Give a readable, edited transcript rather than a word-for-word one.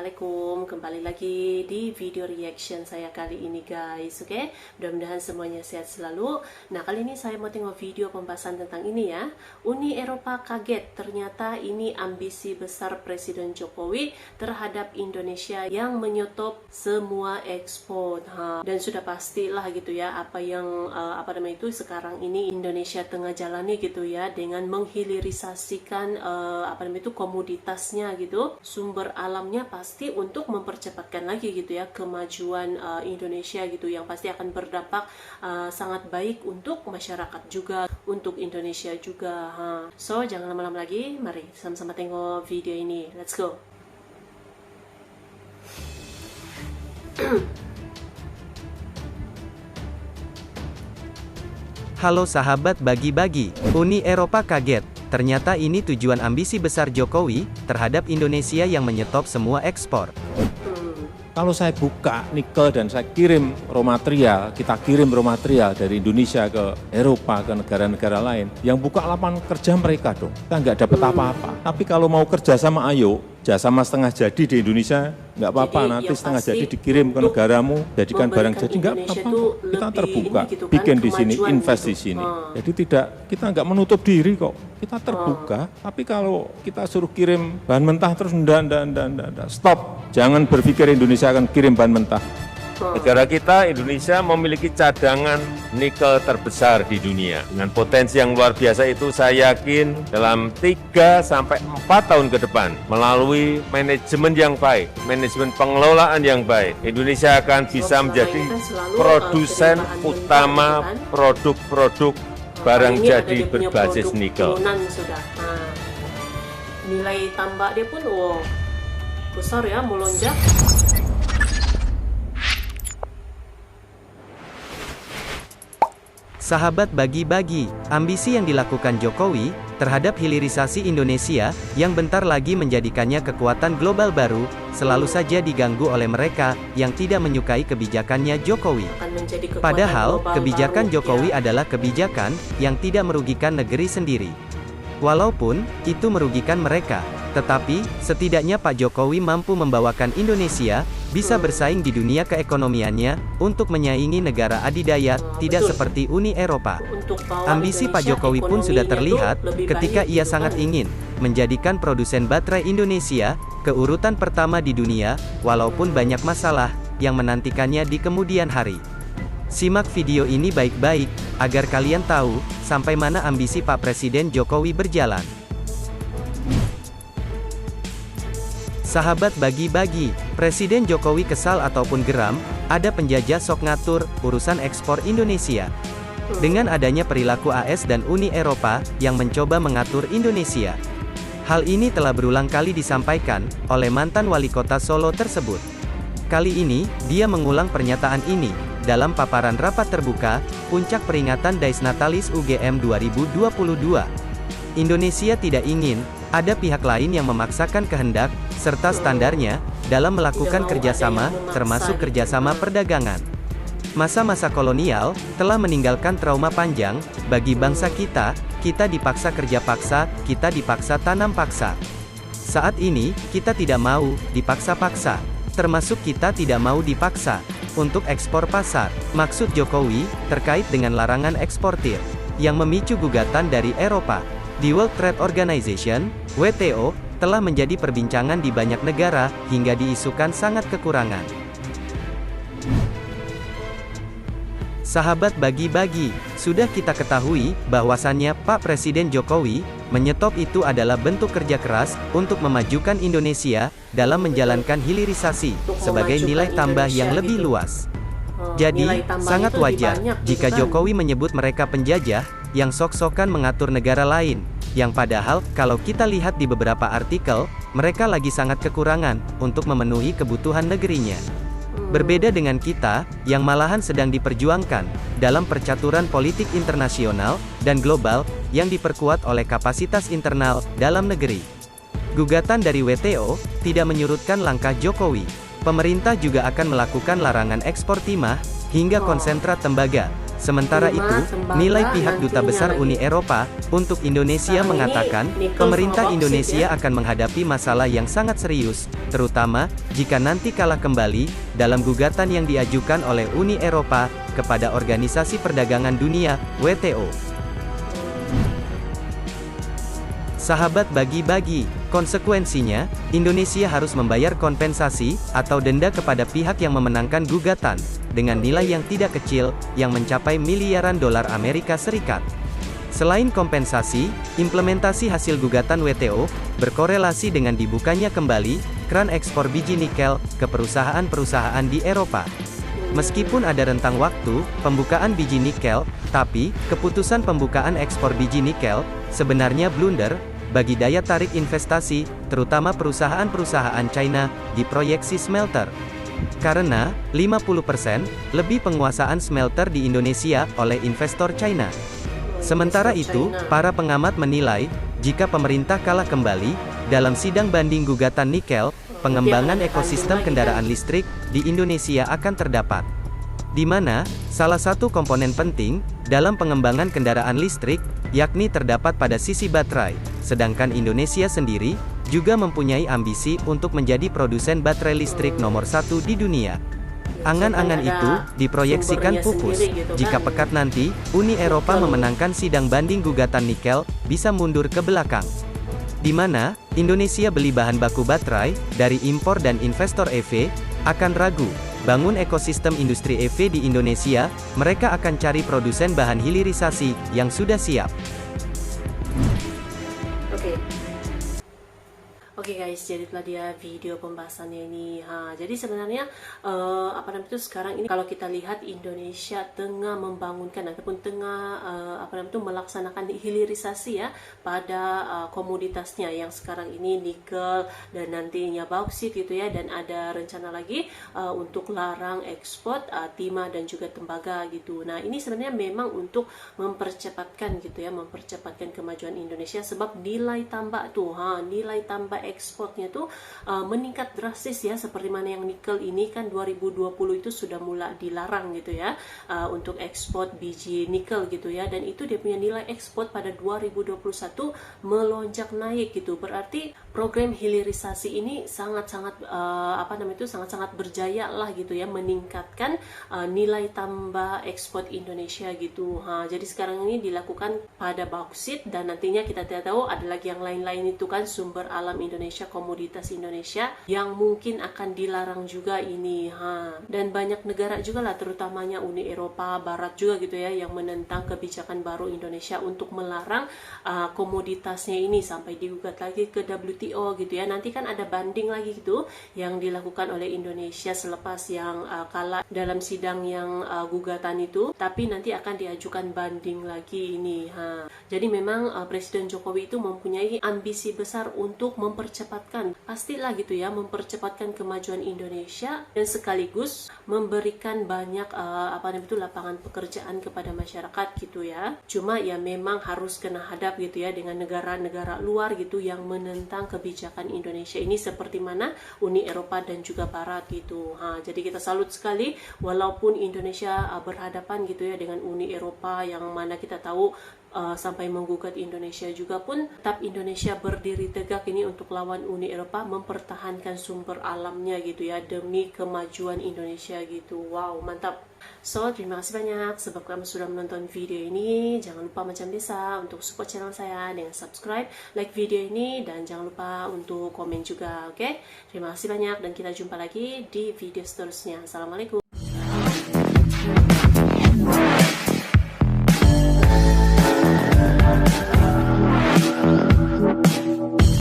Assalamualaikum, kembali lagi di video reaction saya kali ini guys. Oke, mudah-mudahan semuanya sehat selalu. Nah, kali ini saya mau tengok video pembahasan tentang ini ya. Uni Eropa kaget, ternyata ini ambisi besar Presiden Jokowi terhadap Indonesia yang menyetop semua ekspor. Dan sudah pastilah gitu ya, apa yang sekarang ini Indonesia tengah jalani gitu ya, dengan menghilirisasikan komoditasnya gitu, sumber alamnya pasti untuk mempercepatkan lagi gitu ya kemajuan Indonesia gitu, yang pasti akan berdampak sangat baik untuk masyarakat juga, untuk Indonesia juga. So jangan lama-lama lagi, mari sama-sama tengok video ini. Let's go. Halo sahabat bagi-bagi, Uni Eropa kaget. Ternyata ini tujuan ambisi besar Jokowi terhadap Indonesia yang menyetop semua ekspor. Kalau saya buka nikel dan saya kirim raw material, kita kirim raw material dari Indonesia ke Eropa, ke negara-negara lain, yang buka lapangan kerja mereka dong. Kita nggak dapat apa-apa. Tapi kalau mau kerja sama, ayo, sama setengah jadi di Indonesia, nggak apa-apa, nanti setengah jadi dikirim ke negaramu, jadikan barang jadi, nggak apa-apa. Kita terbuka, gitu kan, bikin di sini, invest di sini. Jadi kita nggak menutup diri kok, kita terbuka. Tapi kalau kita suruh kirim bahan mentah terus, enggak, stop. Jangan berpikir Indonesia akan kirim bahan mentah. Negara kita, Indonesia, memiliki cadangan nikel terbesar di dunia. Dengan potensi yang luar biasa itu, saya yakin dalam 3-4 tahun ke depan, melalui manajemen yang baik, manajemen pengelolaan yang baik, Indonesia akan bisa menjadi produsen utama produk-produk barang jadi berbasis nikel. Nilai tambah dia pun besar ya, melonjak. Sahabat bagi-bagi, ambisi yang dilakukan Jokowi terhadap hilirisasi Indonesia yang bentar lagi menjadikannya kekuatan global baru, selalu saja diganggu oleh mereka yang tidak menyukai kebijakannya Jokowi. Padahal, kebijakan Jokowi adalah kebijakan yang tidak merugikan negeri sendiri. Walaupun itu merugikan mereka, tetapi setidaknya Pak Jokowi mampu membawakan Indonesia bisa bersaing di dunia keekonomiannya untuk menyaingi negara adidaya, tidak seperti Uni Eropa. Ambisi Pak Jokowi pun sudah terlihat ketika ia sangat ingin menjadikan produsen baterai Indonesia ke urutan pertama di dunia, walaupun banyak masalah yang menantikannya di kemudian hari. Simak video ini baik-baik, agar kalian tahu sampai mana ambisi Pak Presiden Jokowi berjalan. Sahabat bagi-bagi, Presiden Jokowi kesal ataupun geram, ada penjajah sok ngatur urusan ekspor Indonesia. Dengan adanya perilaku AS dan Uni Eropa yang mencoba mengatur Indonesia. Hal ini telah berulang kali disampaikan oleh mantan wali kota Solo tersebut. Kali ini, dia mengulang pernyataan ini dalam paparan rapat terbuka puncak peringatan Dies Natalis UGM 2022. Indonesia tidak ingin ada pihak lain yang memaksakan kehendak serta standarnya dalam melakukan kerjasama, termasuk kerjasama perdagangan. Masa-masa kolonial telah meninggalkan trauma panjang bagi bangsa kita dipaksa kerja paksa, kita dipaksa tanam paksa. Saat ini, kita tidak mau dipaksa-paksa, termasuk kita tidak mau dipaksa untuk ekspor pasar. Maksud Jokowi terkait dengan larangan eksportir yang memicu gugatan dari Eropa. Di World Trade Organization, WTO, telah menjadi perbincangan di banyak negara, hingga diisukan sangat kekurangan. Sahabat bagi-bagi, sudah kita ketahui, bahwasannya Pak Presiden Jokowi, menyetop itu adalah bentuk kerja keras, untuk memajukan Indonesia, dalam menjalankan hilirisasi, sebagai nilai tambah yang lebih luas. Jadi, sangat wajar, jika Jokowi menyebut mereka penjajah, yang sok-sokan mengatur negara lain, yang padahal, kalau kita lihat di beberapa artikel, mereka lagi sangat kekurangan, untuk memenuhi kebutuhan negerinya. Berbeda dengan kita, yang malahan sedang diperjuangkan, dalam percaturan politik internasional, dan global, yang diperkuat oleh kapasitas internal, dalam negeri. Gugatan dari WTO, tidak menyurutkan langkah Jokowi. Pemerintah juga akan melakukan larangan ekspor timah, hingga konsentrat tembaga, Sementara Lima, itu, tembaga, nilai pihak Duta nantinya Besar lagi. Uni Eropa untuk Indonesia Sekarang ini mengatakan, nikel pemerintah sama boksit Indonesia ya. akan menghadapi masalah yang sangat serius, terutama jika nanti kalah kembali dalam gugatan yang diajukan oleh Uni Eropa kepada Organisasi Perdagangan Dunia (WTO). Sahabat bagi-bagi, konsekuensinya, Indonesia harus membayar kompensasi atau denda kepada pihak yang memenangkan gugatan, dengan nilai yang tidak kecil, yang mencapai miliaran dolar Amerika Serikat. Selain kompensasi, implementasi hasil gugatan WTO, berkorelasi dengan dibukanya kembali, keran ekspor biji nikel, ke perusahaan-perusahaan di Eropa. Meskipun ada rentang waktu, pembukaan biji nikel, tapi, keputusan pembukaan ekspor biji nikel, sebenarnya blunder, bagi daya tarik investasi, terutama perusahaan-perusahaan China, di proyeksi smelter. Karena, 50% lebih penguasaan smelter di Indonesia oleh investor China. Sementara itu, para pengamat menilai, jika pemerintah kalah kembali, dalam sidang banding gugatan nikel, pengembangan ekosistem kendaraan listrik di Indonesia akan terdapat. Di mana, salah satu komponen penting, dalam pengembangan kendaraan listrik, yakni terdapat pada sisi baterai, sedangkan Indonesia sendiri, juga mempunyai ambisi untuk menjadi produsen baterai listrik nomor 1 di dunia. Angan-angan itu, diproyeksikan pupus, jika pekat nanti, Uni Eropa memenangkan sidang banding gugatan nikel, bisa mundur ke belakang. Di mana, Indonesia beli bahan baku baterai, dari impor dan investor EV, akan ragu. Bangun ekosistem industri EV di Indonesia, mereka akan cari produsen bahan hilirisasi yang sudah siap. Oke guys, jadi itulah dia video pembahasannya ini. Jadi sebenarnya itu sekarang ini kalau kita lihat Indonesia tengah membangunkan ataupun tengah melaksanakan hilirisasi ya pada komoditasnya yang sekarang ini nikel dan nantinya bauksit gitu ya, dan ada rencana lagi untuk larang ekspor timah dan juga tembaga gitu. Nah, ini sebenarnya memang untuk mempercepatkan gitu ya, mempercepatkan kemajuan Indonesia sebab nilai tambah tuh, nilai tambah ekspornya tuh meningkat drastis ya, seperti mana yang nikel ini kan 2020 itu sudah mulai dilarang gitu ya untuk ekspor biji nikel gitu ya, dan itu dia punya nilai ekspor pada 2021 melonjak naik gitu. Berarti program hilirisasi ini sangat-sangat sangat-sangat berjaya lah gitu ya, meningkatkan nilai tambah ekspor Indonesia gitu. Jadi sekarang ini dilakukan pada bauksit, dan nantinya kita tidak tahu ada lagi yang lain-lain itu kan, sumber alam Indonesia, komoditas Indonesia yang mungkin akan dilarang juga ini. Dan banyak negara juga lah, terutamanya Uni Eropa Barat juga gitu ya, yang menentang kebijakan baru Indonesia untuk melarang komoditasnya ini sampai digugat lagi ke WTO gitu ya. Nanti kan ada banding lagi gitu yang dilakukan oleh Indonesia selepas yang kalah dalam sidang yang gugatan itu, tapi nanti akan diajukan banding lagi ini. Jadi memang Presiden Jokowi itu mempunyai ambisi besar untuk mempercepatkan, pastilah gitu ya, mempercepatkan kemajuan Indonesia dan sekaligus memberikan banyak lapangan pekerjaan kepada masyarakat gitu ya. Cuma ya memang harus kena hadap gitu ya dengan negara-negara luar gitu yang menentang kebijakan Indonesia ini, seperti mana Uni Eropa dan juga Barat gitu. Jadi kita salut sekali walaupun Indonesia berhadapan gitu ya dengan Uni Eropa yang mana kita tahu sampai menggugat Indonesia juga pun, tetap Indonesia berdiri tegak ini untuk lawan Uni Eropa, mempertahankan sumber alamnya gitu ya, demi kemajuan Indonesia gitu. Wow, mantap. So, terima kasih banyak sebab kamu sudah menonton video ini. Jangan lupa macam biasa untuk support channel saya dengan subscribe, like video ini, dan jangan lupa untuk komen juga, oke? Terima kasih banyak dan kita jumpa lagi di video seterusnya. Assalamualaikum.